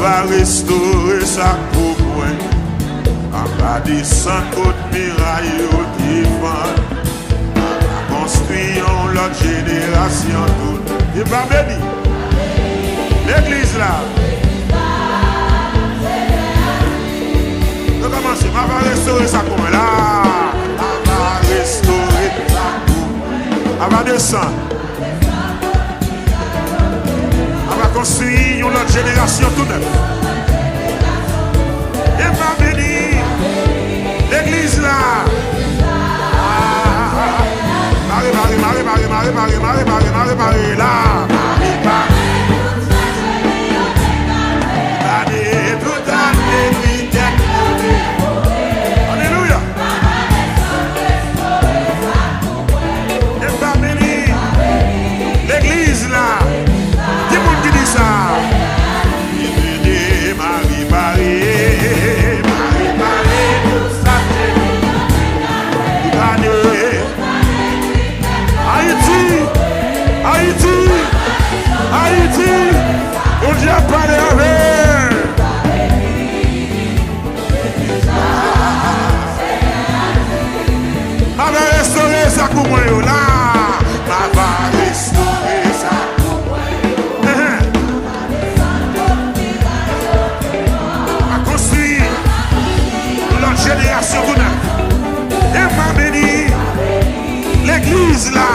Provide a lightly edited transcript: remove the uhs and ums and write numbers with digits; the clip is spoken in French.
va restaurer sa coupe. On va descendre côte miraille au divan. Construisons l'autre génération toute. Et pas béni. L'église là. On commence. On va restaurer sa coupe là. On va restaurer sa coupe. On va descendre. On va construire une autre génération tout neuf. Et pas béni. L'église là. Marie, là. Alléluia. Et pas béni. L'église là. Qui monde qui dit ça? Marie, Haïti, on dit à parler avec. Ma va restaurer ça pour moi là. Ma va restaurer ça pour moi. Ma construire notre génération tout neuf. Et ma béni l'église là.